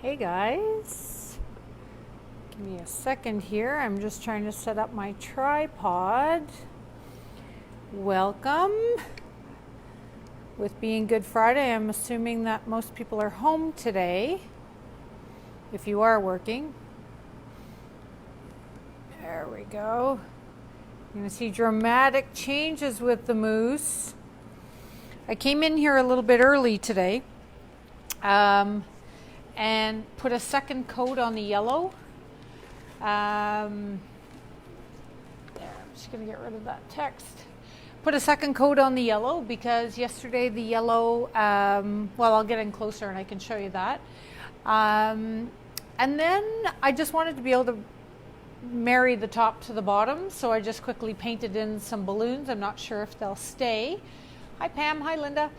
Hey guys, give me a second here. I'm just trying to set up my tripod. Welcome. With being Good Friday, I'm assuming that most people are home today. If you are working. There we go. You're going to see dramatic changes with the moose. I came in here a little bit early today. And put a second coat on the yellow. There, I'm just going to get rid of that text. Put a second coat on the yellow because yesterday the yellow, well, I'll get in closer and I can show you that. And then I just wanted to be able to marry the top to the bottom, so I just quickly painted in some balloons. I'm not sure if they'll stay. Hi Pam, hi Linda.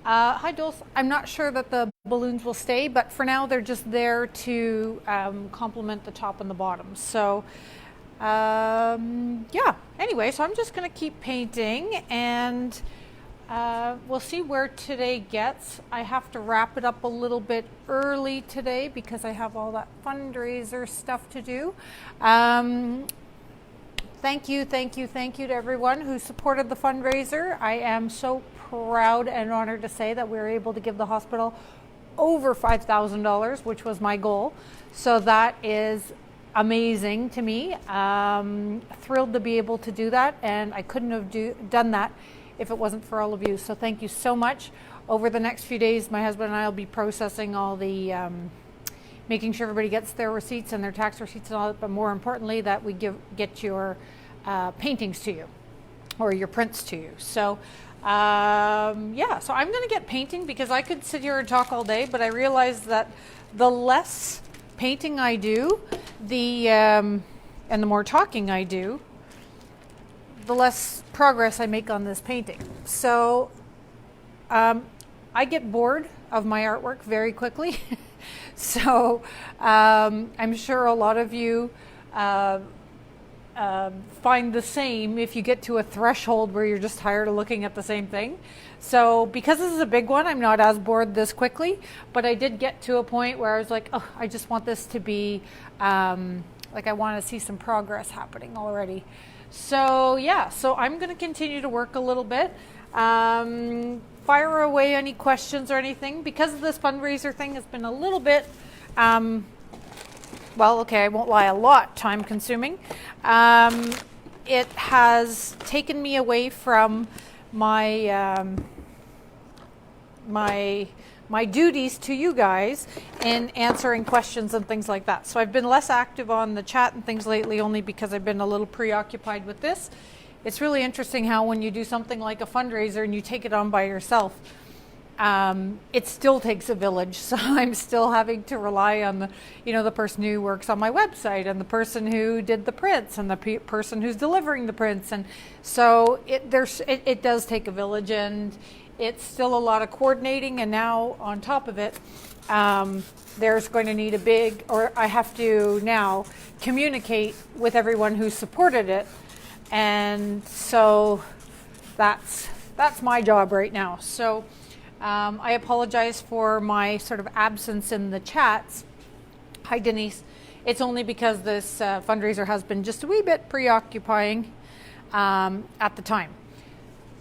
Hi Dulce. I'm not sure that the balloons will stay, but for now they're just there to complement the top and the bottom. So yeah, anyway, so I'm just going to keep painting and we'll see where today gets. I have to wrap it up a little bit early today because I have all that fundraiser stuff to do. Thank you to everyone who supported the fundraiser. I am so proud and honored to say that we were able to give the hospital over $5,000, which was my goal. So that is amazing to me. Thrilled to be able to do that, and I couldn't have done that if it wasn't for all of you. So thank you so much. Over the next few days, my husband and I will be processing all the making sure everybody gets their receipts and their tax receipts and all that, but more importantly that we get your paintings to you or your prints to you. So yeah, so I'm going to get painting because I could sit here and talk all day, but I realized that the less painting I do, and the more talking I do, the less progress I make on this painting. So I get bored of my artwork very quickly. So I'm sure a lot of you find the same if you get to a threshold where you're just tired of looking at the same thing. So because this is a big one, I'm not as bored this quickly, but I did get to a point where I was like, oh, I just want this to be, like I want to see some progress happening already. So yeah, so I'm going to continue to work a little bit. Fire away any questions or anything. Because of this fundraiser thing, it's been a little bit, well, okay, I won't lie, a lot time consuming. It has taken me away from my my duties to you guys in answering questions and things like that. So I've been less active on the chat and things lately only because I've been a little preoccupied with this. It's really interesting how when you do something like a fundraiser and you take it on by yourself, it still takes a village. So I'm still having to rely on the person who works on my website and the person who did the prints and the person who's delivering the prints. And so it does take a village, and it's still a lot of coordinating. And now on top of it, there's going to need I have to now communicate with everyone who supported it. And so that's my job right now. So I apologize for my sort of absence in the chats. Hi, Denise. It's only because this fundraiser has been just a wee bit preoccupying at the time.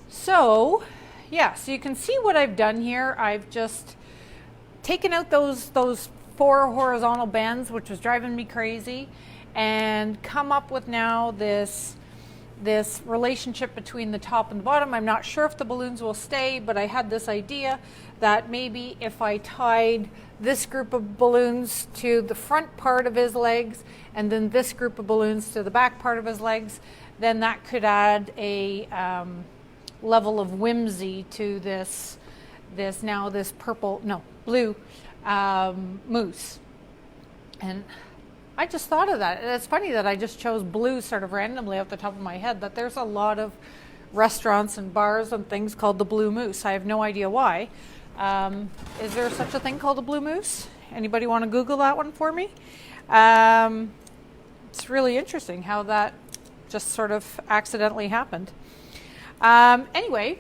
So, yeah, so you can see what I've done here. I've just taken out those 4 horizontal bands, which was driving me crazy, and come up with now this relationship between the top and the bottom. I'm not sure if the balloons will stay, but I had this idea that maybe if I tied this group of balloons to the front part of his legs and then this group of balloons to the back part of his legs, then that could add a level of whimsy to this blue moose. And I just thought of that. It's funny that I just chose blue sort of randomly off the top of my head, that there's a lot of restaurants and bars and things called the Blue Moose. I have no idea why. Is there such a thing called a blue moose? Anybody want to Google that one for me? It's really interesting how that just sort of accidentally happened. Anyway,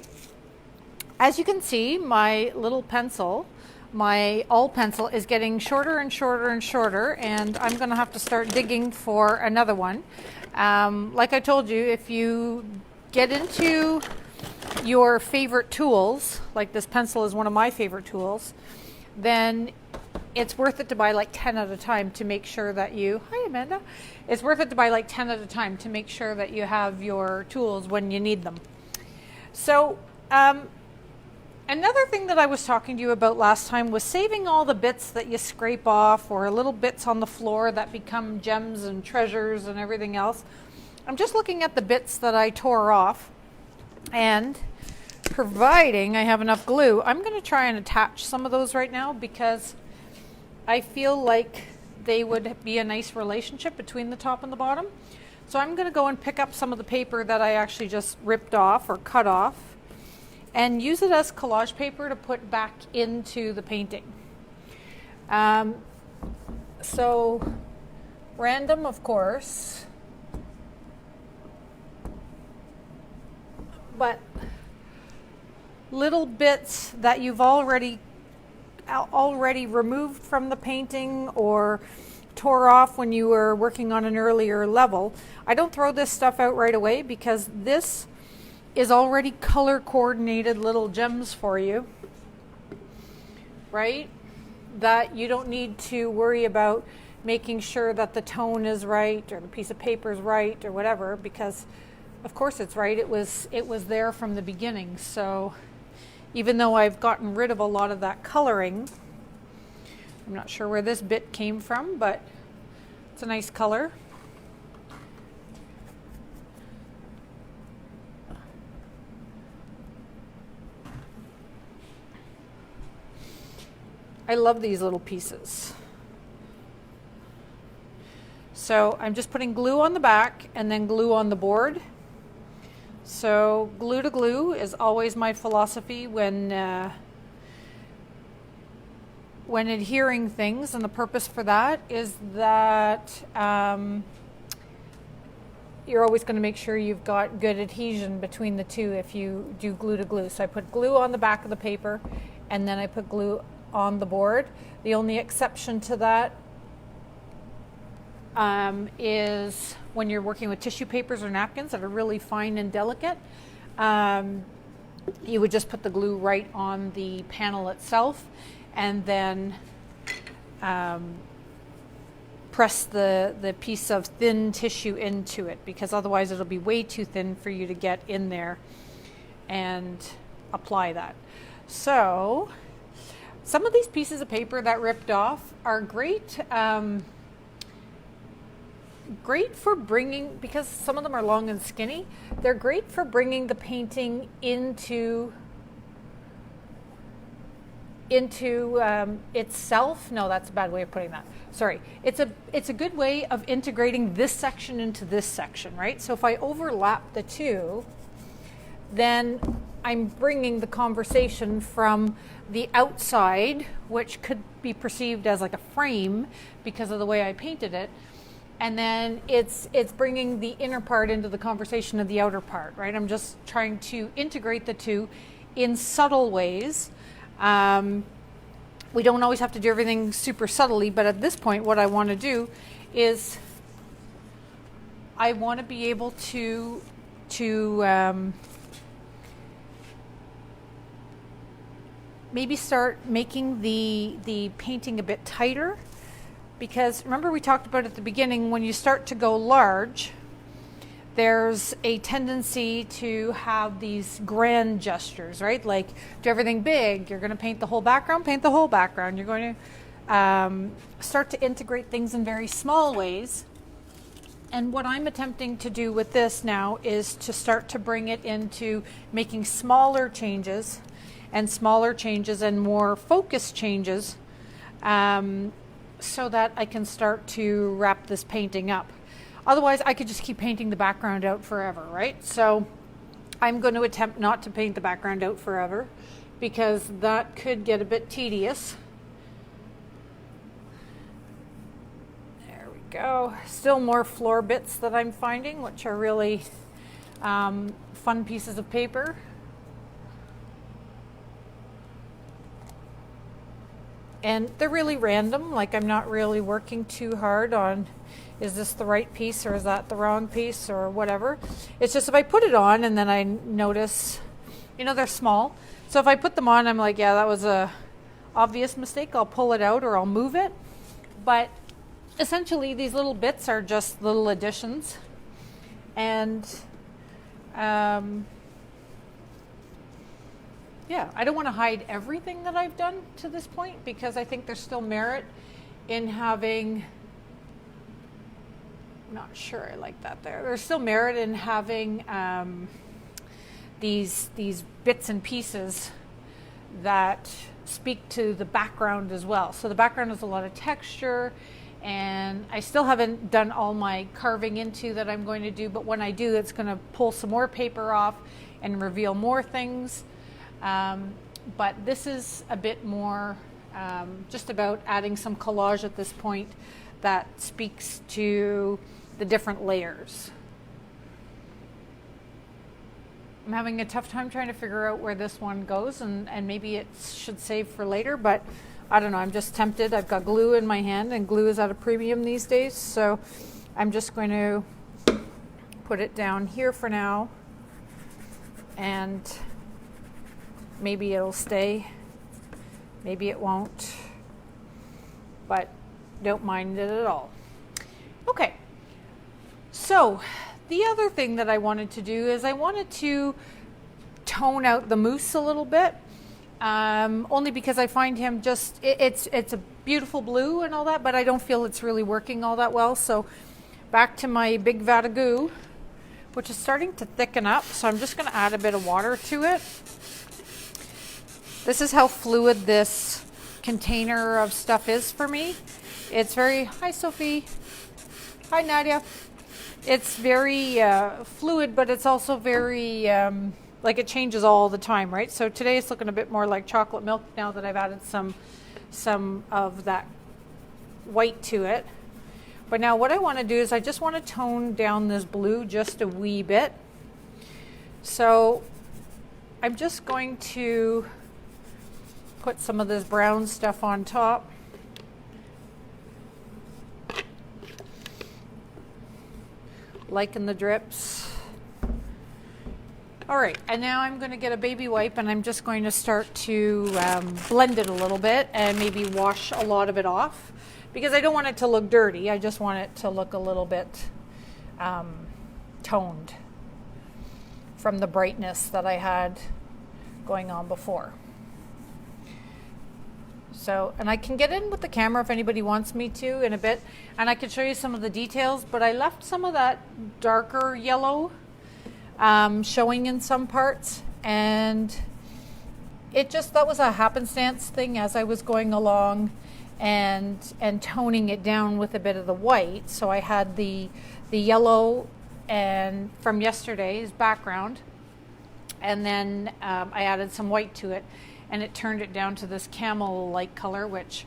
as you can see, my little pencil my all pencil is getting shorter and shorter and shorter, and I'm going to have to start digging for another one. Like I told you, if you get into your favorite tools, like this pencil is one of my favorite tools, then it's worth it to buy like 10 at a time to make sure that you, hi Amanda, it's worth it to buy like 10 at a time to make sure that you have your tools when you need them. So another thing that I was talking to you about last time was saving all the bits that you scrape off, or little bits on the floor that become gems and treasures and everything else. I'm just looking at the bits that I tore off, and providing I have enough glue, I'm going to try and attach some of those right now, because I feel like they would be a nice relationship between the top and the bottom. So I'm going to go and pick up some of the paper that I actually just ripped off or cut off and use it as collage paper to put back into the painting. So random, of course, but little bits that you've already removed from the painting or tore off when you were working on an earlier level. I don't throw this stuff out right away, because this is already color coordinated little gems for you, right? That you don't need to worry about making sure that the tone is right or the piece of paper is right or whatever, because of course it's right. It was there from the beginning. So even though I've gotten rid of a lot of that coloring, I'm not sure where this bit came from, but it's a nice color. I love these little pieces. So I'm just putting glue on the back and then glue on the board. So glue to glue is always my philosophy when adhering things, and the purpose for that is that you're always going to make sure you've got good adhesion between the two if you do glue to glue. So I put glue on the back of the paper, and then I put glue on the board. The only exception to that is when you're working with tissue papers or napkins that are really fine and delicate. You would just put the glue right on the panel itself, and then press the piece of thin tissue into it, because otherwise it'll be way too thin for you to get in there and apply that. So some of these pieces of paper that ripped off are great. Great for bringing, because some of them are long and skinny, they're great for bringing the painting into itself. No, that's a bad way of putting that. Sorry. It's a good way of integrating this section into this section, right? So if I overlap the two, then I'm bringing the conversation from the outside, which could be perceived as like a frame because of the way I painted it, and then it's bringing the inner part into the conversation of the outer part, right? I'm just trying to integrate the two in subtle ways. We don't always have to do everything super subtly, but at this point what I want to do is I want to be able to maybe start making the painting a bit tighter, because remember we talked about at the beginning, when you start to go large, there's a tendency to have these grand gestures, right? Like, do everything big. You're going to paint the whole background, paint the whole background. You're going to start to integrate things in very small ways. And what I'm attempting to do with this now is to start to bring it into making smaller changes and more focused changes, so that I can start to wrap this painting up. Otherwise, I could just keep painting the background out forever, right? So I'm going to attempt not to paint the background out forever, because that could get a bit tedious. There we go. Still more floor bits that I'm finding, which are really fun pieces of paper. And they're really random, like I'm not really working too hard on, is this the right piece or is that the wrong piece or whatever. It's just if I put it on and then I notice, you know, they're small. So if I put them on, I'm like, yeah, that was a obvious mistake. I'll pull it out or I'll move it. But essentially these little bits are just little additions. And yeah, I don't want to hide everything that I've done to this point because I think there's still merit in having, I'm not sure I like that there. There's still merit in having these bits and pieces that speak to the background as well. So the background has a lot of texture, and I still haven't done all my carving into that I'm going to do, but when I do, it's going to pull some more paper off and reveal more things. But this is a bit more just about adding some collage at this point that speaks to the different layers. I'm having a tough time trying to figure out where this one goes, and maybe it should save for later, but I don't know, I'm just tempted. I've got glue in my hand, and glue is at a premium these days, so I'm just going to put it down here for now, and maybe it'll stay, maybe it won't, but don't mind it at all. Okay, so the other thing that I wanted to do is I wanted to tone out the moose a little bit, only because I find him just, it's a beautiful blue and all that, but I don't feel it's really working all that well. So back to my big vat of goo, which is starting to thicken up. So I'm just going to add a bit of water to it. This is how fluid this container of stuff is for me. It's very, hi Sophie, hi Nadia. It's very fluid, but it's also very, like it changes all the time, right? So today it's looking a bit more like chocolate milk now that I've added some of that white to it. But now what I want to do is I just want to tone down this blue just a wee bit. So I'm just going to put some of this brown stuff on top. Liking the drips. All right, and now I'm going to get a baby wipe and I'm just going to start to blend it a little bit and maybe wash a lot of it off because I don't want it to look dirty. I just want it to look a little bit toned from the brightness that I had going on before. So, and I can get in with the camera if anybody wants me to in a bit, and I can show you some of the details, but I left some of that darker yellow showing in some parts, and it just, that was a happenstance thing as I was going along and toning it down with a bit of the white. So I had the yellow and from yesterday's background, and then I added some white to it, and it turned it down to this camel-like color, which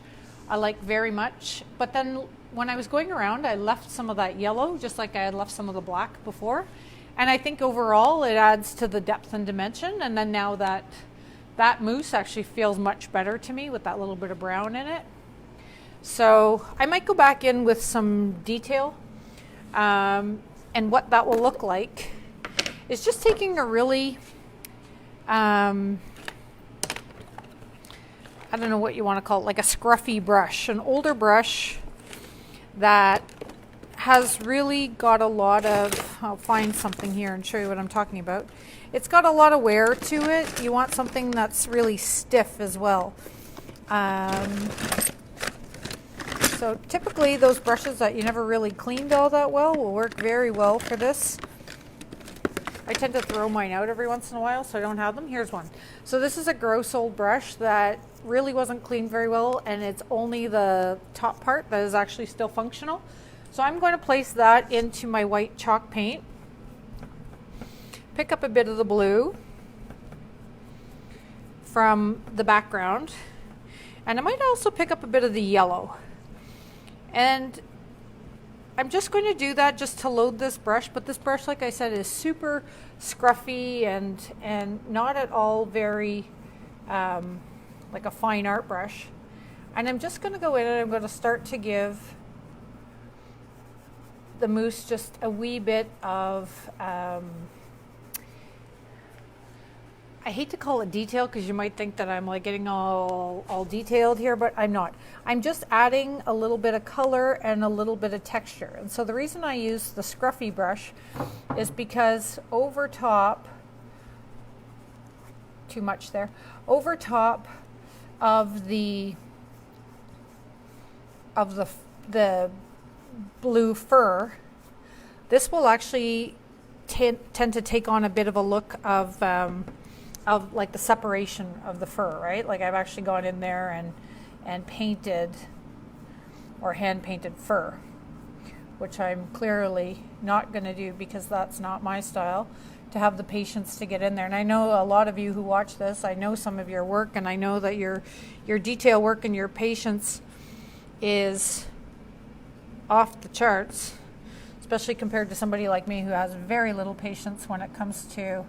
I like very much. But then when I was going around, I left some of that yellow, just like I had left some of the black before. And I think overall it adds to the depth and dimension. And then now that moose actually feels much better to me with that little bit of brown in it. So I might go back in with some detail. And what that will look like is just taking a really, I don't know what you want to call it, like a scruffy brush, an older brush that has really got a lot of, I'll find something here and show you what I'm talking about. It's got a lot of wear to it. You want something that's really stiff as well. So typically those brushes that you never really cleaned all that well will work very well for this. I tend to throw mine out every once in a while, so I don't have them. Here's one. So this is a gross old brush that really wasn't cleaned very well, and it's only the top part that is actually still functional. So I'm going to place that into my white chalk paint, pick up a bit of the blue from the background, and I might also pick up a bit of the yellow. And I'm just going to do that just to load this brush, but this brush, like I said, is super scruffy and not at all very like a fine art brush. And I'm just going to go in and I'm going to start to give the moose just a wee bit of, I hate to call it detail because you might think that I'm like getting all detailed here, but I'm not. I'm just adding a little bit of color and a little bit of texture. And so the reason I use the scruffy brush is because over top, too much there, over top of the blue fur, this will actually tend to take on a bit of a look of like the separation of the fur, right? Like I've actually gone in there and painted or hand painted fur, which I'm clearly not going to do because that's not my style, to have the patience to get in there. And I know a lot of you who watch this, I know some of your work, and I know that your detail work and your patience is off the charts, especially compared to somebody like me who has very little patience when it comes to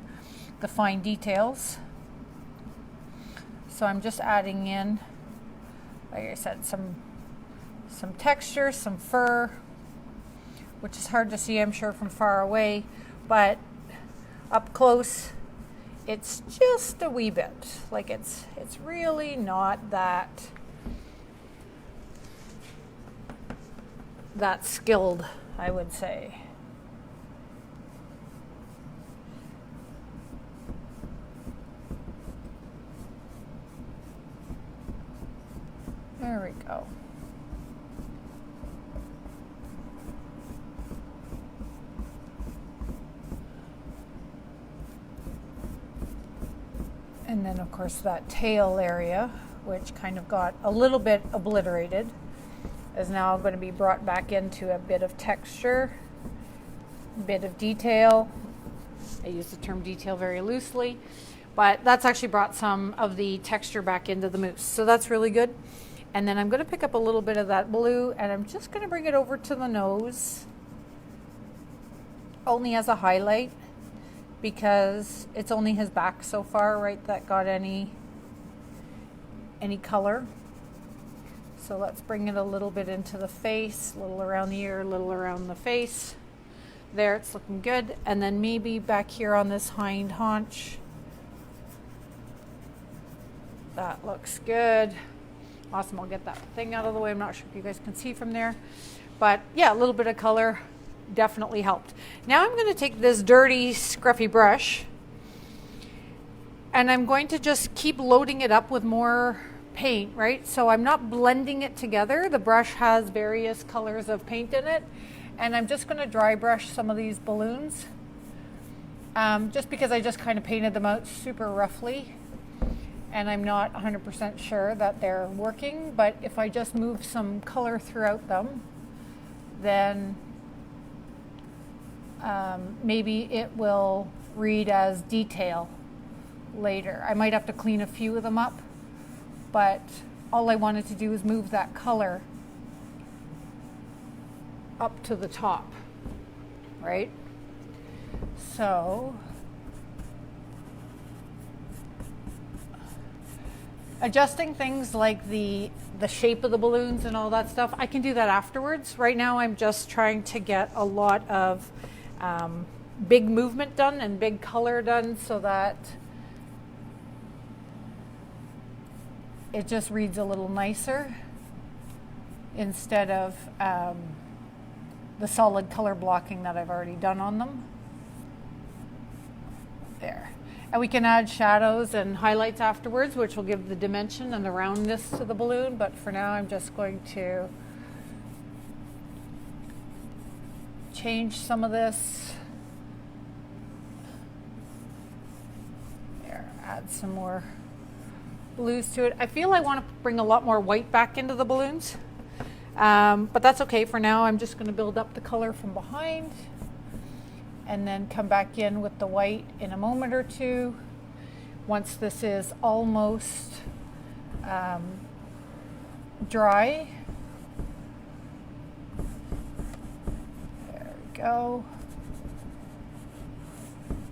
the fine details. So I'm just adding in, like I said, some texture, some fur, which is hard to see, I'm sure, from far away, but up close it's just a wee bit. Like it's really not that skilled, I would say. There we go. And then of course that tail area, which kind of got a little bit obliterated, is now going to be brought back into a bit of texture, a bit of detail. I use the term detail very loosely, but that's actually brought some of the texture back into the moose. So that's really good. And then I'm going to pick up a little bit of that blue and I'm just going to bring it over to the nose, only as a highlight, because it's only his back so far, right, that got any color. So let's bring it a little bit into the face, a little around the ear, a little around the face. There, it's looking good. And then maybe back here on this hind haunch. That looks good. Awesome, I'll get that thing out of the way. I'm not sure if you guys can see from there. But yeah, a little bit of color definitely helped. Now I'm going to take this dirty, scruffy brush and I'm going to just keep loading it up with more paint, right? So I'm not blending it together. The brush has various colors of paint in it, and I'm just going to dry brush some of these balloons, just because I just kind of painted them out super roughly and I'm not 100% sure that they're working. But if I just move some color throughout them, then maybe it will read as detail later. I might have to clean a few of them up, but all I wanted to do is move that color up to the top, right? So adjusting things like the shape of the balloons and all that stuff, I can do that afterwards. Right now I'm just trying to get a lot of big movement done and big color done so that it just reads a little nicer instead of the solid color blocking that I've already done on them. There. And we can add shadows and highlights afterwards, which will give the dimension and the roundness to the balloon. But for now, I'm just going to change some of this. There, add some more blues to it. I feel I want to bring a lot more white back into the balloons, but that's okay for now. I'm just going to build up the color from behind and then come back in with the white in a moment or two once this is almost dry. There we go.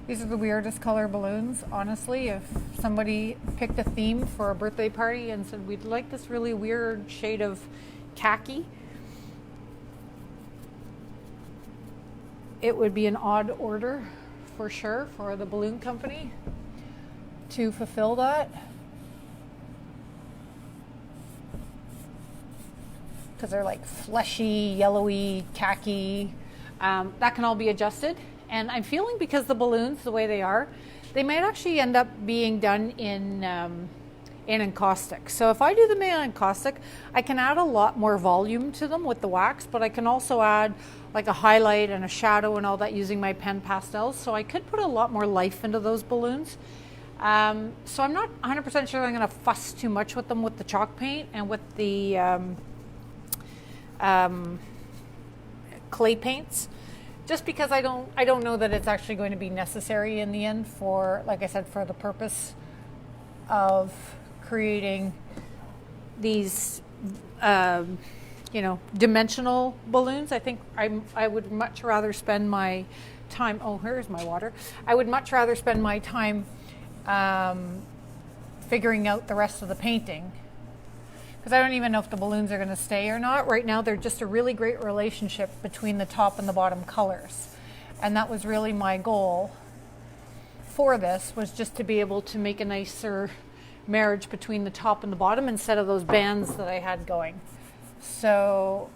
These are the weirdest color balloons, honestly. If somebody picked a theme for a birthday party and said, we'd like this really weird shade of khaki, it would be an odd order for sure for the balloon company to fulfill that. Because they're like fleshy, yellowy, khaki. That can all be adjusted. And I'm feeling because the balloons, the way they are, they might actually end up being done in encaustic. So if I do them in encaustic, I can add a lot more volume to them with the wax, but I can also add like a highlight and a shadow and all that using my pen pastels. So I could put a lot more life into those balloons. So I'm not 100% sure I'm going to fuss too much with them with the chalk paint and with the clay paints. Just because I don't know that it's actually going to be necessary in the end for, like I said, for the purpose of creating these, dimensional balloons. I think I would much rather spend my time. Oh, here's my water. I would much rather spend my time figuring out the rest of the painting. Because I don't even know if the balloons are going to stay or not. Right now, they're just a really great relationship between the top and the bottom colors. And that was really my goal for this, was just to be able to make a nicer marriage between the top and the bottom instead of those bands that I had going. So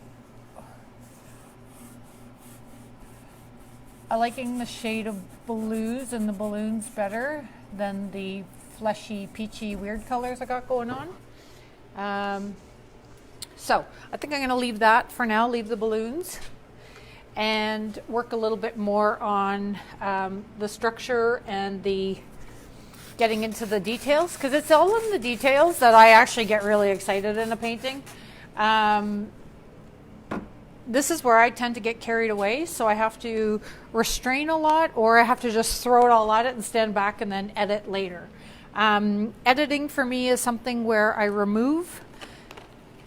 I'm liking the shade of blues and the balloons better than the fleshy, peachy, weird colors I got going on. So I think I'm going to leave that for now, leave the balloons, and work a little bit more on the structure and the getting into the details, because it's all in the details that I actually get really excited in a painting. This is where I tend to get carried away, so I have to restrain a lot, or I have to just throw it all at it and stand back and then edit later. Editing for me is something where I remove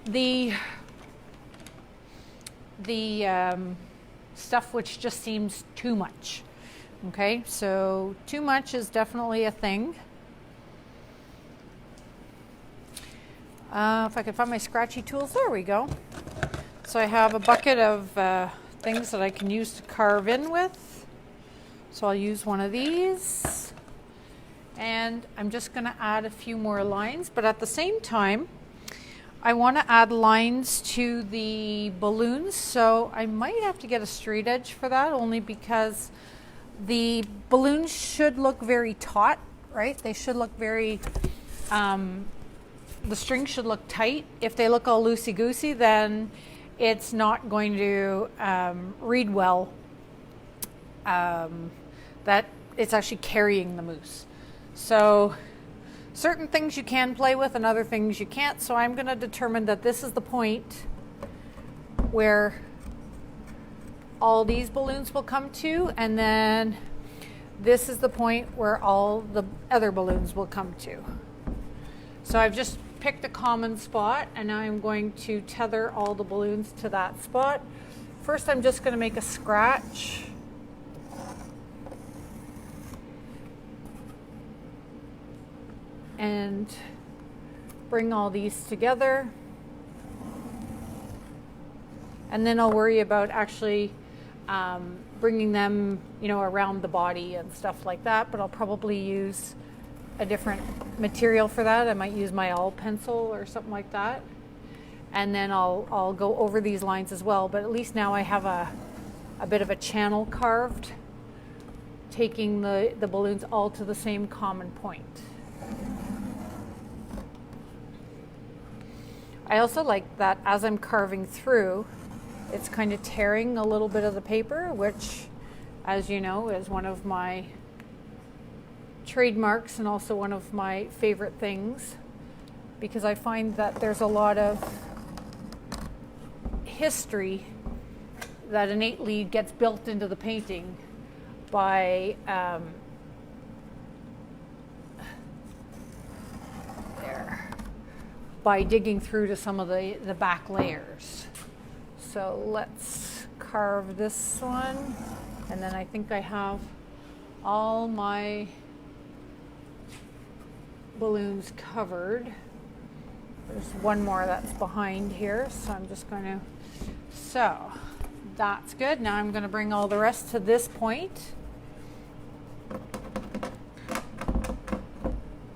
the stuff which just seems too much. Okay, so too much is definitely a thing. If I could find my scratchy tools, there we go. So I have a bucket of things that I can use to carve in with. So I'll use one of these. And I'm just going to add a few more lines, but at the same time, I want to add lines to the balloons, so I might have to get a straight edge for that, only because the balloons should look very taut, right? They should look very, the string should look tight. If they look all loosey-goosey, then it's not going to read well, that it's actually carrying the mousse. So certain things you can play with and other things you can't. So I'm going to determine that this is the point where all these balloons will come to, and then this is the point where all the other balloons will come to. So I've just picked a common spot, and now I'm going to tether all the balloons to that spot. First, I'm just going to make a scratch. And bring all these together. And then I'll worry about actually bringing them, around the body and stuff like that. But I'll probably use a different material for that. I might use my all pencil or something like that. And then I'll go over these lines as well. But at least now I have a bit of a channel carved, taking the balloons all to the same common point. I also like that as I'm carving through, it's kind of tearing a little bit of the paper, which, as you know, is one of my trademarks and also one of my favorite things, because I find that there's a lot of history that innately gets built into the painting by by digging through to some of the back layers. So let's carve this one, and then I think I have all my balloons covered. There's one more that's behind here, so I'm just going to, so that's good. Now I'm going to bring all the rest to this point.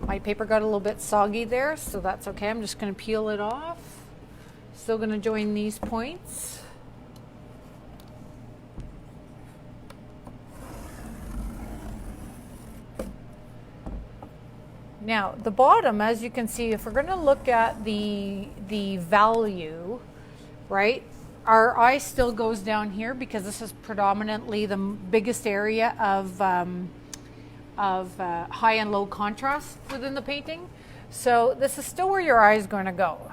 My paper got a little bit soggy there, so that's okay. I'm just going to peel it off. Still going to join these points. Now, the bottom, as you can see, if we're going to look at the value, right, our eye still goes down here because this is predominantly the biggest area of high and low contrast within the painting. So this is still where your eye is going to go,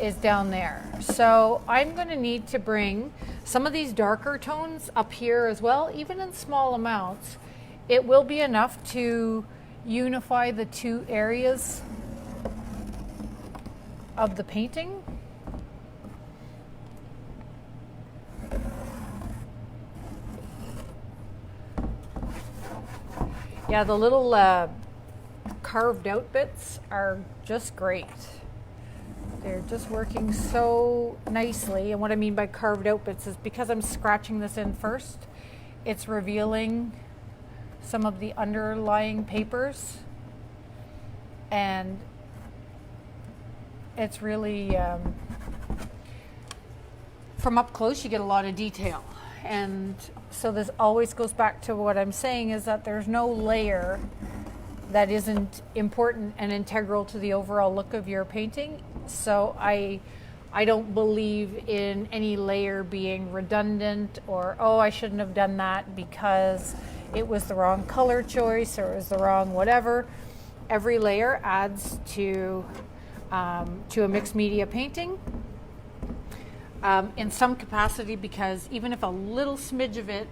is down there. So I'm going to need to bring some of these darker tones up here as well, even in small amounts. It will be enough to unify the two areas of the painting. Yeah, the little carved out bits are just great. They're just working so nicely. And what I mean by carved out bits is because I'm scratching this in first, it's revealing some of the underlying papers, and it's really from up close you get a lot of detail. And so this always goes back to what I'm saying, is that there's no layer that isn't important and integral to the overall look of your painting. So I don't believe in any layer being redundant, or, oh, I shouldn't have done that because it was the wrong color choice or it was the wrong whatever. Every layer adds to a mixed media painting in some capacity, because even if a little smidge of it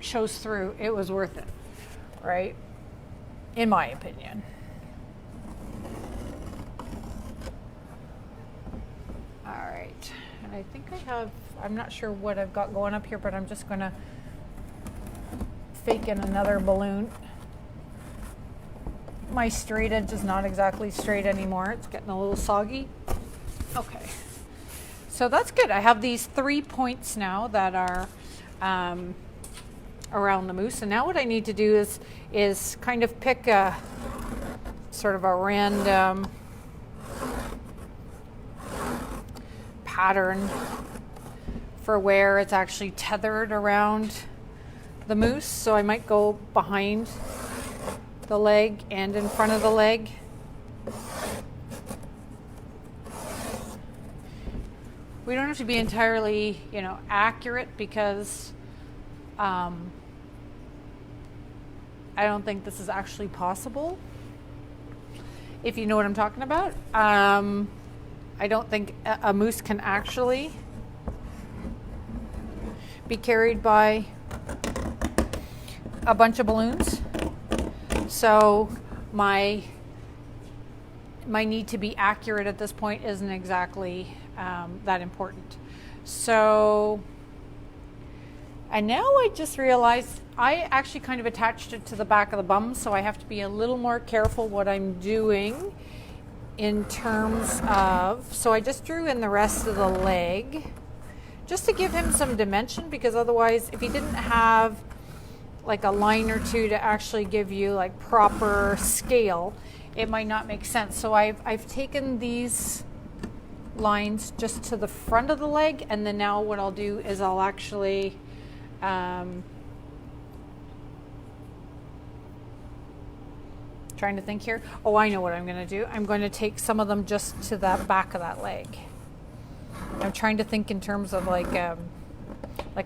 shows through, it was worth it, right? In my opinion. All right, and I think I'm not sure what I've got going up here, but I'm just gonna fake in another balloon. My straight edge is not exactly straight anymore. It's getting a little soggy. Okay, so that's good. I have these 3 points now that are around the moose, and now what I need to do is kind of pick a sort of a random pattern for where it's actually tethered around the moose. So I might go behind the leg and in front of the leg. We don't have to be entirely, accurate, because I don't think this is actually possible, if you know what I'm talking about. I don't think a moose can actually be carried by a bunch of balloons. So my need to be accurate at this point isn't exactly that important. So, and now I just realized I actually kind of attached it to the back of the bum, so I have to be a little more careful what I'm doing in terms of, so I just drew in the rest of the leg just to give him some dimension, because otherwise if he didn't have like a line or two to actually give you like proper scale, it might not make sense. So I've taken these lines just to the front of the leg, and then now what I'll do is I'll actually trying to think here. Oh, I know what I'm going to do. I'm going to take some of them just to the back of that leg. I'm trying to think in terms of like a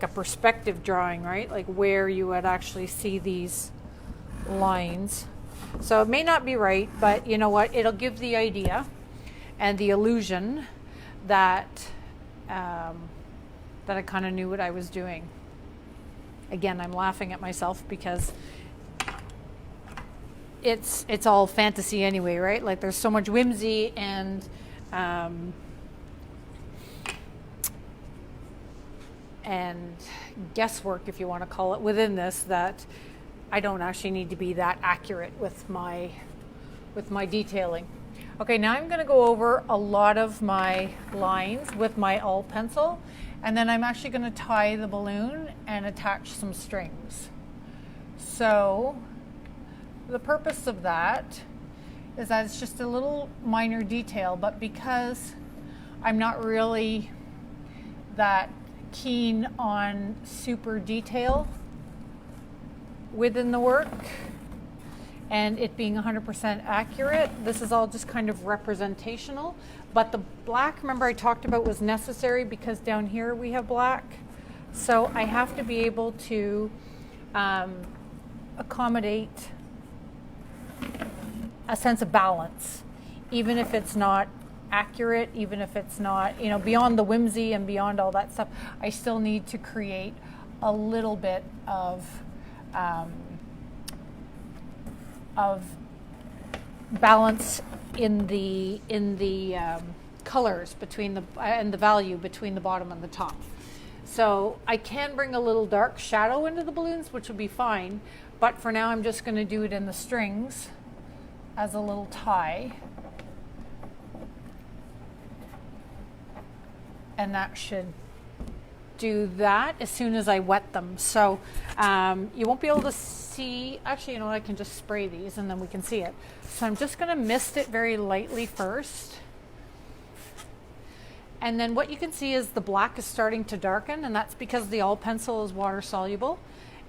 perspective drawing, right? Like where you would actually see these lines. So it may not be right, but you know what? It'll give the idea and the illusion that that I kind of knew what I was doing. Again, I'm laughing at myself because it's all fantasy anyway, right? Like there's so much whimsy and and guesswork, if you want to call it, within this, that I don't actually need to be that accurate with my detailing. Okay, now I'm going to go over a lot of my lines with my all pencil, and then I'm actually going to tie the balloon and attach some strings. So the purpose of that is that it's just a little minor detail, but because I'm not really that keen on super detail within the work and it being 100% accurate, this is all just kind of representational. But the black, remember I talked about, was necessary because down here we have black. So I have to be able to accommodate a sense of balance, even if it's not accurate, even if it's not, you know, beyond the whimsy and beyond all that stuff. I still need to create a little bit of balance in the colors between the and the value between the bottom and the top. So I can bring a little dark shadow into the balloons, which would be fine, but for now I'm just going to do it in the strings as a little tie, and that should do that as soon as I wet them. So you won't be able to see, actually, you know what, I can just spray these and then we can see it. So I'm just going to mist it very lightly first. And then what you can see is the black is starting to darken, and that's because the all pencil is water soluble.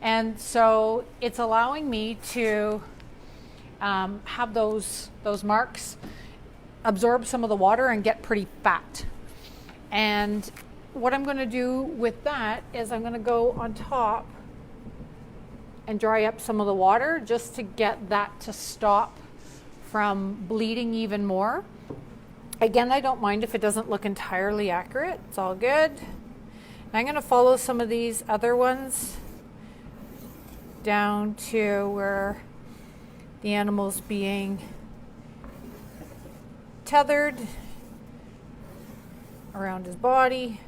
And so it's allowing me to have those marks absorb some of the water and get pretty fat. And what I'm going to do with that is I'm going to go on top and dry up some of the water just to get that to stop from bleeding even more. Again, I don't mind if it doesn't look entirely accurate. It's all good. And I'm going to follow some of these other ones down to where the animal's being tethered around his body.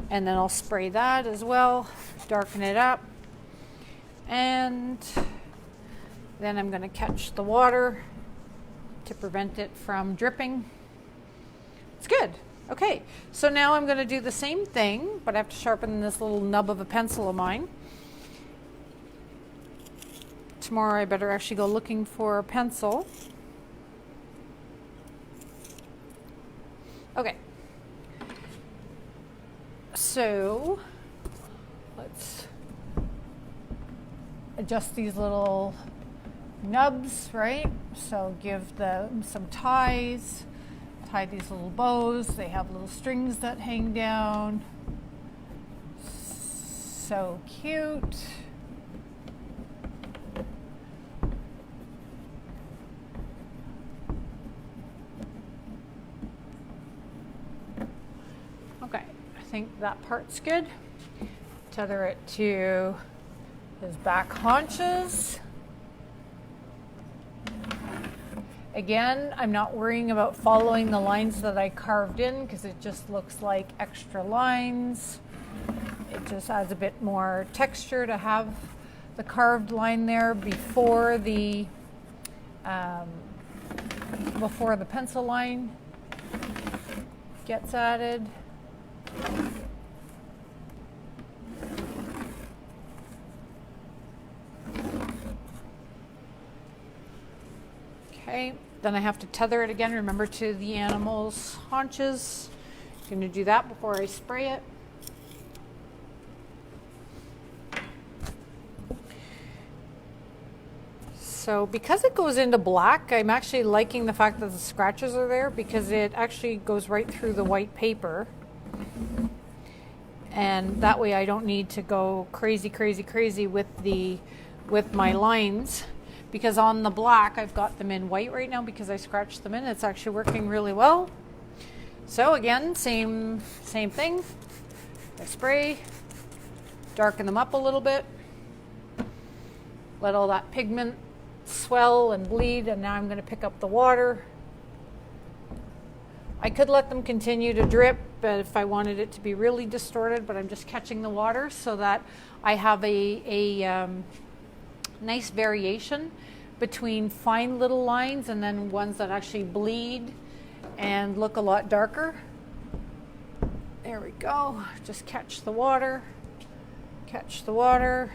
And then I'll spray that as well, darken it up. And then I'm going to catch the water to prevent it from dripping. It's good. Okay, so now I'm going to do the same thing, but I have to sharpen this little nub of a pencil of mine. Tomorrow I better actually go looking for a pencil. Okay. So let's adjust these little nubs, right? So give them some ties, tie these little bows. They have little strings that hang down. So cute. Okay, I think that part's good. Tether it to his back haunches. Again, I'm not worrying about following the lines that I carved in because it just looks like extra lines. It just adds a bit more texture to have the carved line there before the pencil line gets added. Okay, then I have to tether it again, remember, to the animal's haunches. I'm going to do that before I spray it. So because it goes into black, I'm actually liking the fact that the scratches are there because it actually goes right through the white paper. And that way I don't need to go crazy with my lines, because on the black I've got them in white right now because I scratched them in. It's actually working really well. So again, same thing. I spray, darken them up a little bit, let all that pigment swell and bleed, and now I'm going to pick up the water I could let them continue to drip, but if I wanted it to be really distorted, but I'm just catching the water so that I have a nice variation between fine little lines and then ones that actually bleed and look a lot darker. There we go. Just catch the water. Catch the water.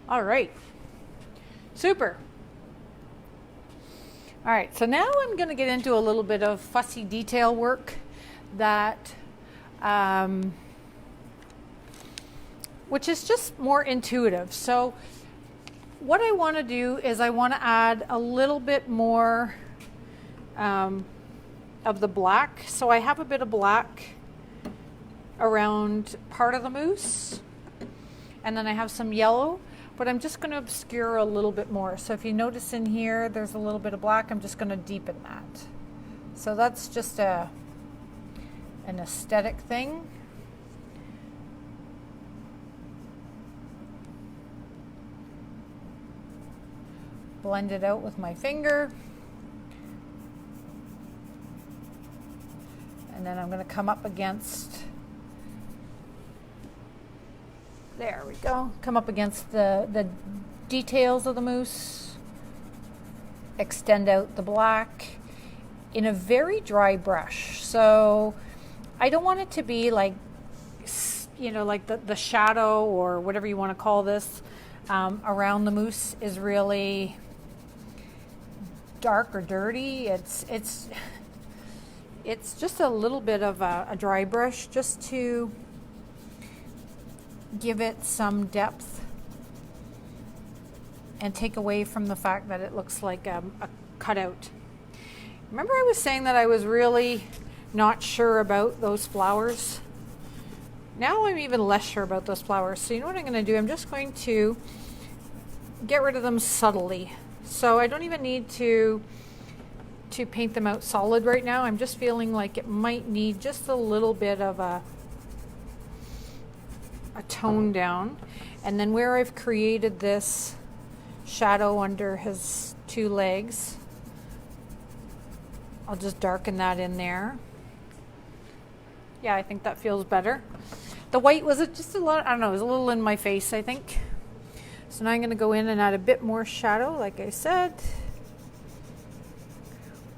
All right. Super. All right, so now I'm going to get into a little bit of fussy detail work that, which is just more intuitive. So what I want to do is I want to add a little bit more of the black. So I have a bit of black around part of the mousse, and then I have some yellow. But I'm just going to obscure a little bit more. So if you notice in here, there's a little bit of black. I'm just going to deepen that. So that's just an aesthetic thing. Blend it out with my finger. And then I'm going to come up against... There we go. Come up against the details of the mousse. Extend out the black in a very dry brush. So I don't want it to be like, you know, like the shadow or whatever you want to call this around the mousse is really dark or dirty. It's just a little bit of a dry brush just to give it some depth and take away from the fact that it looks like a cutout. Remember I was saying that I was really not sure about those flowers? Now I'm even less sure about those flowers. So you know what I'm going to do? I'm just going to get rid of them subtly. So I don't even need to paint them out solid right now. I'm just feeling like it might need just a little bit of a tone down. And then where I've created this shadow under his two legs, I'll just darken that in there. Yeah, I think that feels better. The white was just a lot, I don't know, it was a little in my face, I think. So now I'm going to go in and add a bit more shadow, like I said,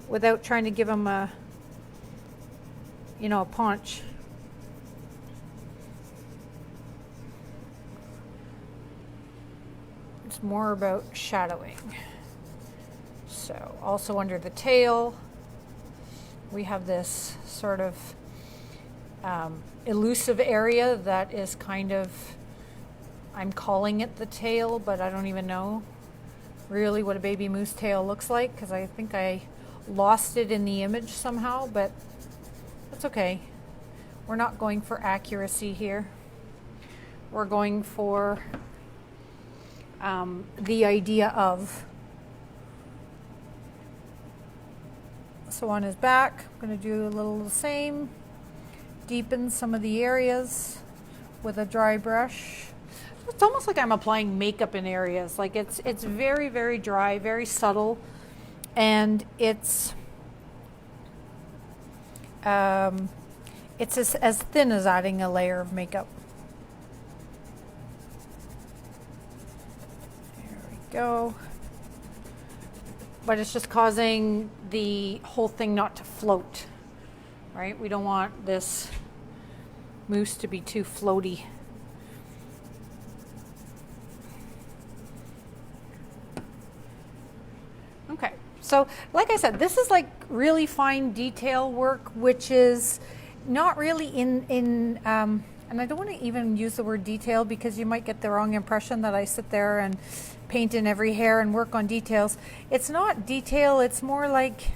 without trying to give him a, you know, a punch. It's more about shadowing. So also under the tail, we have this sort of elusive area that is kind of, I'm calling it the tail, but I don't even know really what a baby moose tail looks like because I think I lost it in the image somehow, but that's okay. We're not going for accuracy here. We're going for the idea of. So on his back, I'm going to do a little the same. Deepen some of the areas with a dry brush. It's almost like I'm applying makeup in areas. Like it's very, very dry, very subtle, and it's as thin as adding a layer of makeup. There we go. But it's just causing the whole thing not to float, right? We don't want this mousse to be too floaty. Okay, so like I said, this is like really fine detail work, which is not really in and I don't want to even use the word detail because you might get the wrong impression that I sit there and paint in every hair and work on details. It's not detail, it's more like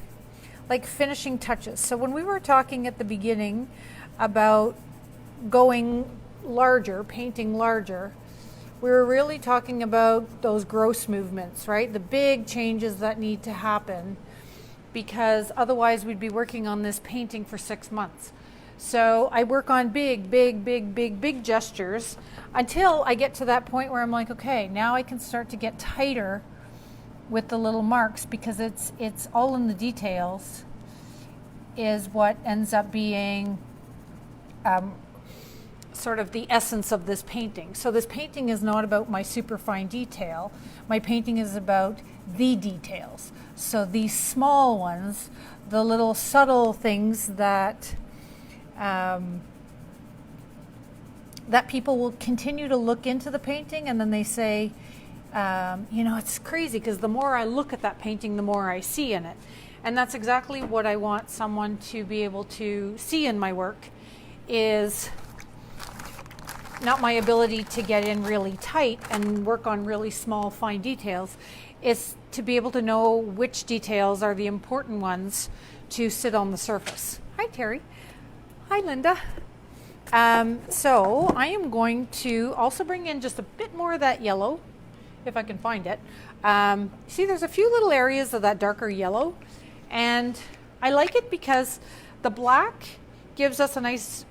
finishing touches. So when we were talking at the beginning about going larger, painting larger, we were really talking about those gross movements, right? The big changes that need to happen, because otherwise we'd be working on this painting for 6 months. So I work on big gestures until I get to that point where I'm like, okay, now I can start to get tighter with the little marks, because it's all in the details is what ends up being sort of the essence of this painting. So this painting is not about my super fine detail. My painting is about the details. So these small ones, the little subtle things that that people will continue to look into the painting, and then they say, you know, it's crazy because the more I look at that painting, the more I see in it. And that's exactly what I want someone to be able to see in my work, is not my ability to get in really tight and work on really small, fine details. Is to be able to know which details are the important ones to sit on the surface. Hi, Terry. Hi, Linda. So I am going to also bring in just a bit more of that yellow, if I can find it. See, there's a few little areas of that darker yellow, and I like it because the black gives us a nice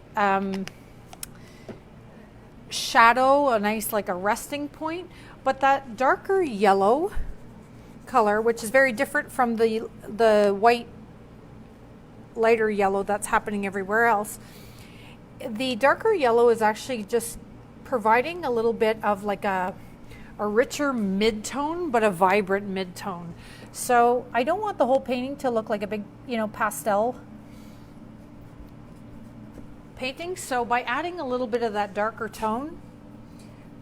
shadow, a nice like a resting point, but that darker yellow color, which is very different from the white lighter yellow that's happening everywhere else, the darker yellow is actually just providing a little bit of like a richer mid-tone, but a vibrant mid-tone. So I don't want the whole painting to look like a big, you know, pastel painting. So by adding a little bit of that darker tone,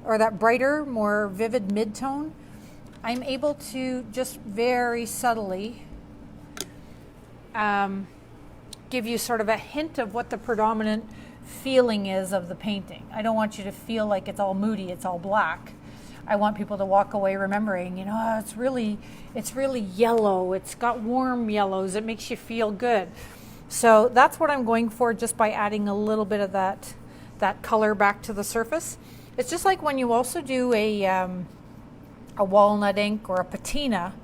or that brighter, more vivid mid-tone, I'm able to just very subtly give you sort of a hint of what the predominant feeling is of the painting. I don't want you to feel like it's all moody, it's all black. I want people to walk away remembering, you know, oh, it's really yellow, it's got warm yellows, it makes you feel good. So that's what I'm going for, just by adding a little bit of that color back to the surface. It's just like when you also do a walnut ink or a patina.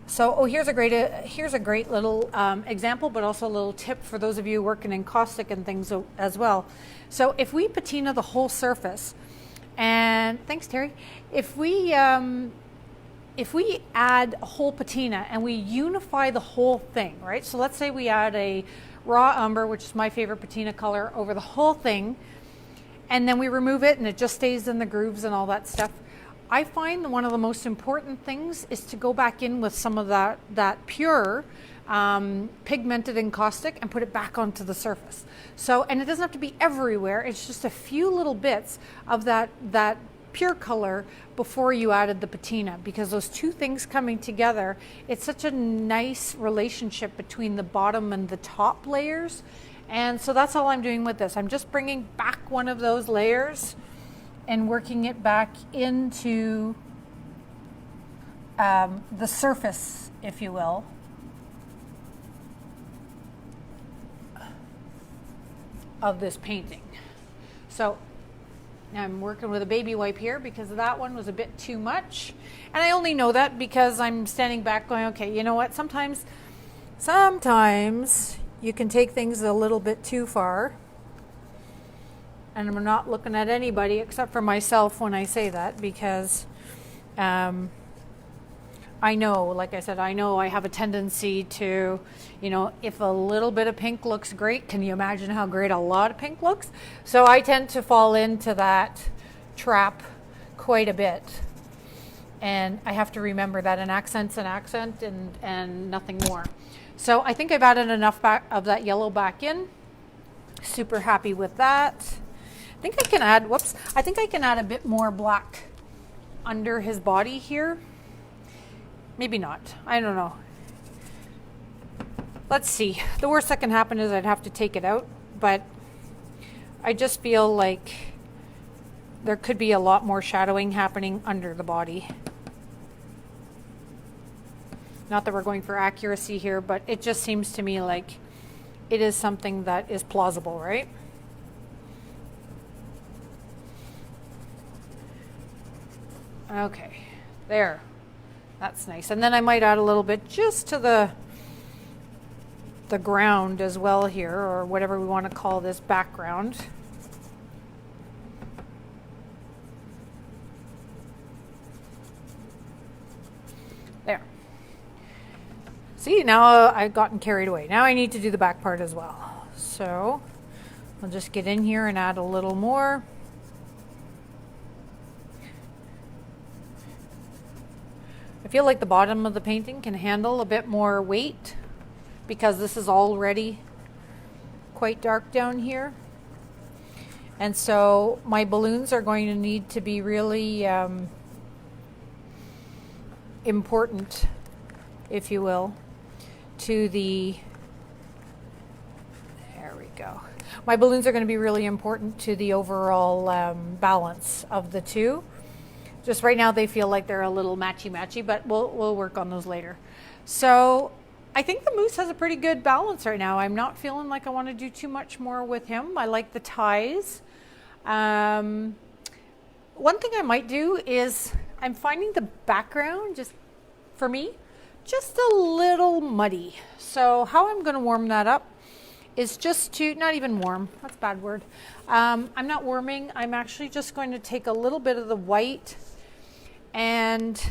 So, here's a great little example, but also a little tip for those of you working in caustic and things as well. So if we patina the whole surface, and thanks, Terry, if we add a whole patina and we unify the whole thing, right? So let's say we add a raw umber, which is my favorite patina color, over the whole thing, and then we remove it and it just stays in the grooves and all that stuff. I find one of the most important things is to go back in with some of that pure pigmented encaustic and put it back onto the surface. So, and it doesn't have to be everywhere. It's just a few little bits of that pure color before you added the patina, because those two things coming together, it's such a nice relationship between the bottom and the top layers. And so that's all I'm doing with this. I'm just bringing back one of those layers and working it back into the surface, if you will, of this painting. So I'm working with a baby wipe here because that one was a bit too much. And I only know that because I'm standing back going, okay, you know what? Sometimes you can take things a little bit too far. And I'm not looking at anybody except for myself when I say that, because I know, like I said, I know I have a tendency to, you know, if a little bit of pink looks great, can you imagine how great a lot of pink looks? So I tend to fall into that trap quite a bit. And I have to remember that an accent's an accent and nothing more. So I think I've added enough of that yellow back in. Super happy with that. I think I can add a bit more black under his body here. Maybe not. I don't know. Let's see. The worst that can happen is I'd have to take it out, but I just feel like there could be a lot more shadowing happening under the body. Not that we're going for accuracy here, but it just seems to me like it is something that is plausible, right? Okay, there. That's nice. And then I might add a little bit just to the ground as well here, or whatever we want to call this background. There. See, now I've gotten carried away. Now I need to do the back part as well. So I'll just get in here and add a little more. I feel like the bottom of the painting can handle a bit more weight because this is already quite dark down here. And so my balloons are going to need to be really important, if you will, to the, there we go. My balloons are going to be really important to the overall balance of the two. Just right now they feel like they're a little matchy-matchy, but we'll work on those later. So I think the moose has a pretty good balance right now. I'm not feeling like I want to do too much more with him. I like the ties. One thing I might do is I'm finding the background, just for me, just a little muddy. So how I'm going to warm that up is just to, not even warm, that's a bad word. I'm not warming, I'm actually just going to take a little bit of the white and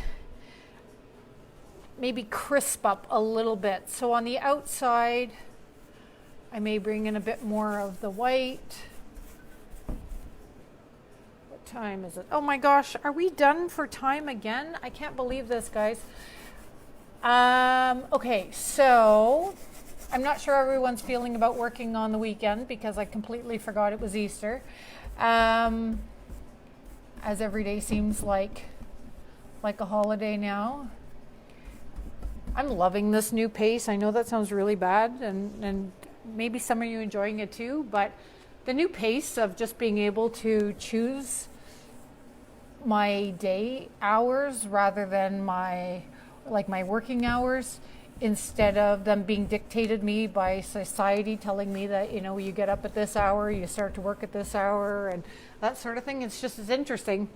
maybe crisp up a little bit. So on the outside, I may bring in a bit more of the white. What time is it? Oh my gosh, are we done for time again? I can't believe this, guys. Okay, so I'm not sure everyone's feeling about working on the weekend because I completely forgot it was Easter. As every day seems like a holiday now. I'm loving this new pace. I know that sounds really bad, and maybe some of you enjoying it too, but the new pace of just being able to choose my day hours rather than my working hours, instead of them being dictated me by society telling me that, you know, you get up at this hour, you start to work at this hour, and that sort of thing. It's just as interesting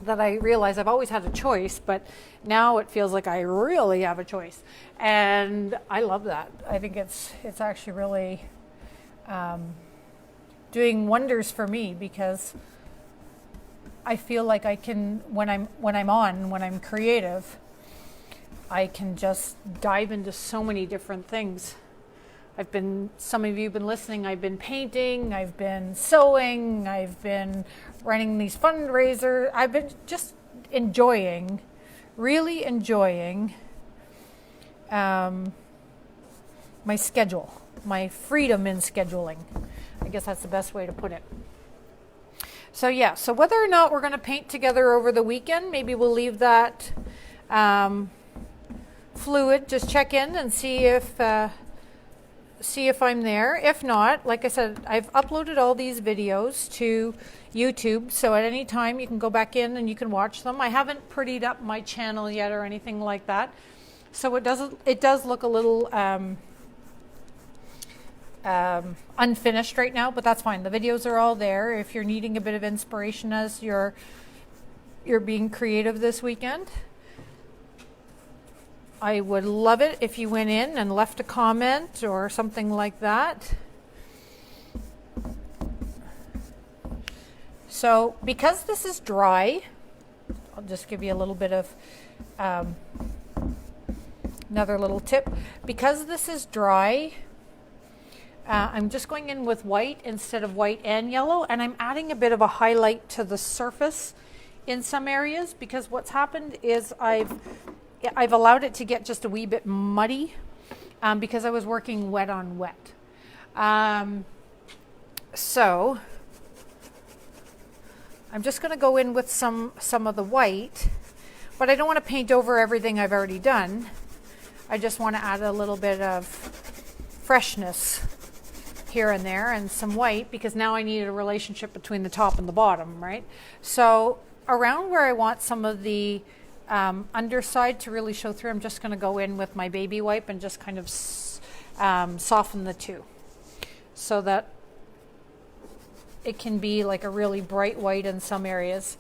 that I realize I've always had a choice, but now it feels like I really have a choice, and I love that. I think it's actually really doing wonders for me, because I feel like I can, when I'm creative, I can just dive into so many different things. Some of you have been listening, I've been painting, I've been sewing, I've been running these fundraisers. I've been just really enjoying my schedule, my freedom in scheduling. I guess that's the best way to put it. So yeah, so whether or not we're going to paint together over the weekend, maybe we'll leave that fluid. Just check in and see if I'm there. If not, like I said, I've uploaded all these videos to YouTube, so at any time you can go back in and you can watch them. I haven't prettied up my channel yet or anything like that, so it does look a little unfinished right now, but that's fine. The videos are all there if you're needing a bit of inspiration as you're being creative this weekend. I would love it if you went in and left a comment or something like that. So because this is dry, I'll just give you a little bit of another little tip. Because this is dry, I'm just going in with white instead of white and yellow, and I'm adding a bit of a highlight to the surface in some areas, because what's happened is I've allowed it to get just a wee bit muddy because I was working wet on wet. So I'm just going to go in with some of the white, but I don't want to paint over everything I've already done. I just want to add a little bit of freshness here and there and some white, because now I need a relationship between the top and the bottom, right? So around where I want some of the underside to really show through, I'm just going to go in with my baby wipe and just kind of soften the two so that it can be like a really bright white in some areas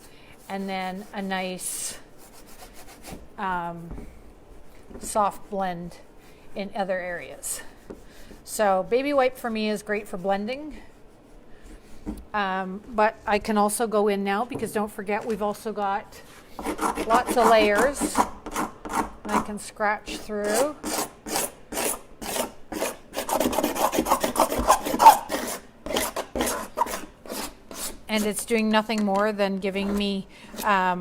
and then a nice soft blend in other areas. So baby wipe for me is great for blending, but I can also go in now, because don't forget we've also got lots of layers. And I can scratch through. And it's doing nothing more than giving me a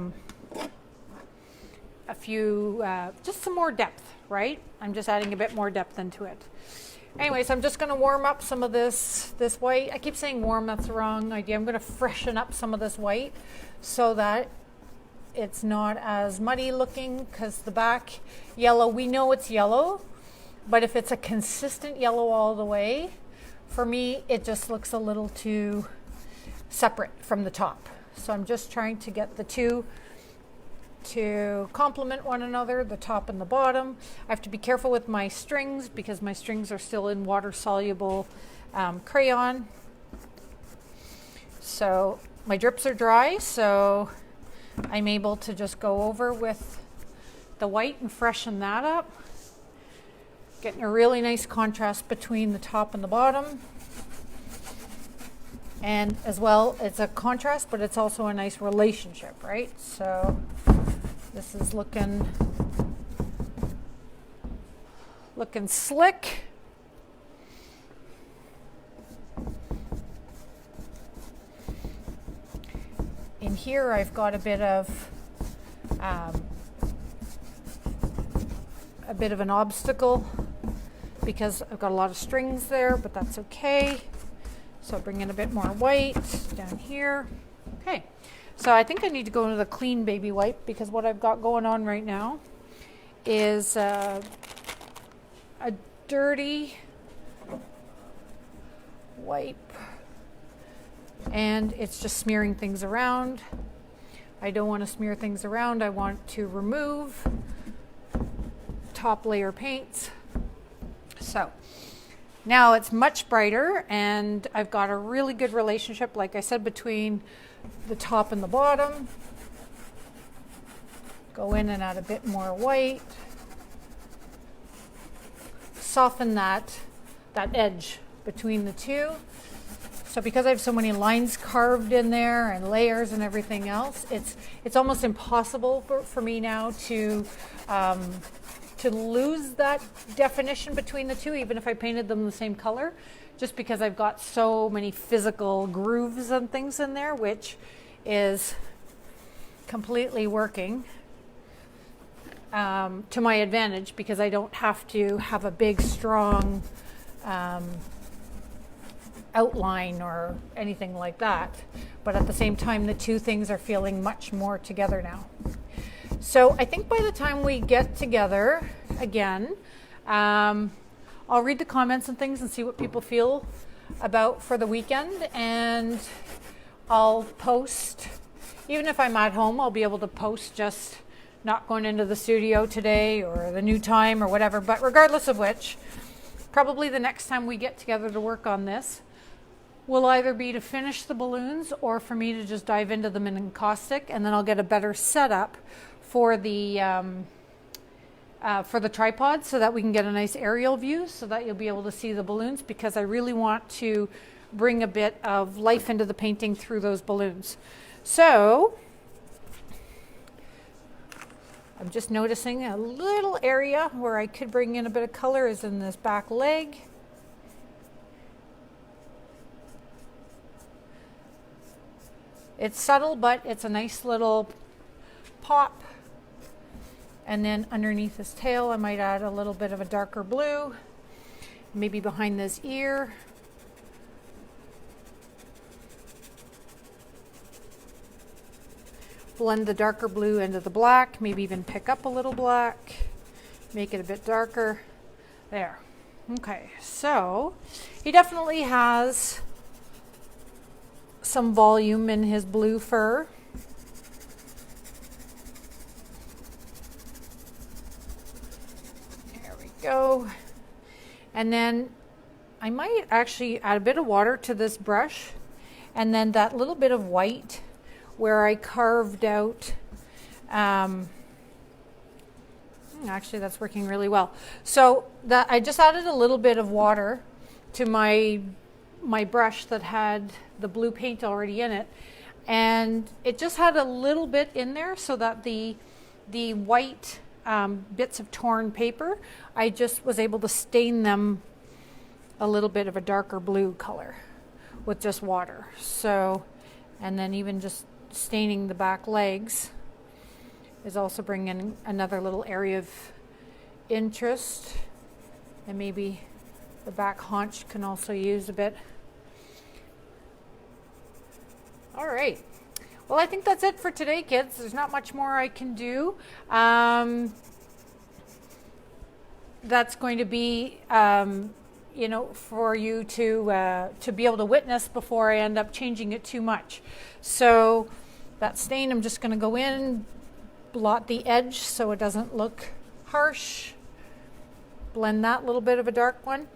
few, just some more depth, right? I'm just adding a bit more depth into it. Anyways, I'm just going to warm up some of this white. I keep saying warm, that's the wrong idea. I'm going to freshen up some of this white so that it's not as muddy looking, because the back yellow, we know it's yellow, but if it's a consistent yellow all the way, for me, it just looks a little too separate from the top. So I'm just trying to get the two to complement one another, the top and the bottom. I have to be careful with my strings because my strings are still in water soluble crayon. So my drips are dry, so I'm able to just go over with the white and freshen that up. Getting a really nice contrast between the top and the bottom. And as well, it's a contrast, but it's also a nice relationship, right? So this is looking slick. In here, I've got a bit of an obstacle because I've got a lot of strings there, but that's okay. So I'll bring in a bit more white down here. Okay, so I think I need to go into the clean baby wipe because what I've got going on right now is a dirty wipe, and it's just smearing things around. I don't want to smear things around. I want to remove top layer paints. So now it's much brighter, and I've got a really good relationship, like I said, between the top and the bottom. Go in and add a bit more white. Soften that edge between the two. So because I have so many lines carved in there and layers and everything else, it's almost impossible for me now to lose that definition between the two, even if I painted them the same color, just because I've got so many physical grooves and things in there, which is completely working to my advantage because I don't have to have a big, strong outline or anything like that. But at the same time, the two things are feeling much more together now. So I think by the time we get together again, I'll read the comments and things and see what people feel about for the weekend, and I'll post, even if I'm at home, I'll be able to post just not going into the studio today or the new time or whatever. But regardless of which, probably the next time we get together to work on this will either be to finish the balloons or for me to just dive into them in encaustic, and then I'll get a better setup for the tripod so that we can get a nice aerial view so that you'll be able to see the balloons, because I really want to bring a bit of life into the painting through those balloons. So I'm just noticing a little area where I could bring in a bit of color is in this back leg. It's subtle, but it's a nice little pop. And then underneath his tail, I might add a little bit of a darker blue, maybe behind this ear. Blend the darker blue into the black, maybe even pick up a little black, make it a bit darker. There. Okay, so he definitely has some volume in his blue fur. There we go. And then I might actually add a bit of water to this brush, and then that little bit of white where I carved out, actually that's working really well. So that I just added a little bit of water to my brush that had the blue paint already in it, and it just had a little bit in there so that the white bits of torn paper, I just was able to stain them a little bit of a darker blue color with just water. So, and then even just staining the back legs is also bringing another little area of interest, and maybe the back haunch can also use a bit. All right. Well, I think that's it for today, kids. There's not much more I can do. That's going to be, you know, for you to be able to witness before I end up changing it too much. So that stain, I'm just going to go in, blot the edge so it doesn't look harsh, blend that little bit of a dark one,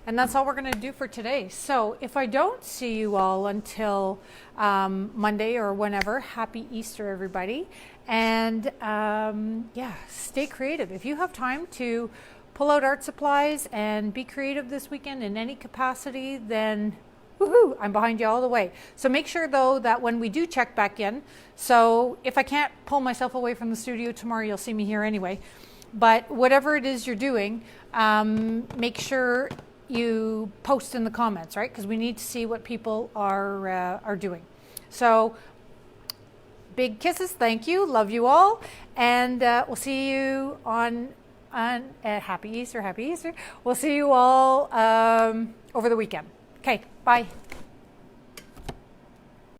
and that's all we're going to do for today. So if I don't see you all until Monday or whenever, happy Easter, everybody. And yeah, stay creative. If you have time to pull out art supplies and be creative this weekend in any capacity, then woohoo, I'm behind you all the way. So make sure though that when we do check back in, so if I can't pull myself away from the studio tomorrow, you'll see me here anyway. But whatever it is you're doing, make sure you post in the comments, right? Because we need to see what people are doing. So big kisses, thank you, love you all, and we'll see you on Happy Easter, Happy Easter. We'll see you all over the weekend. Okay, bye.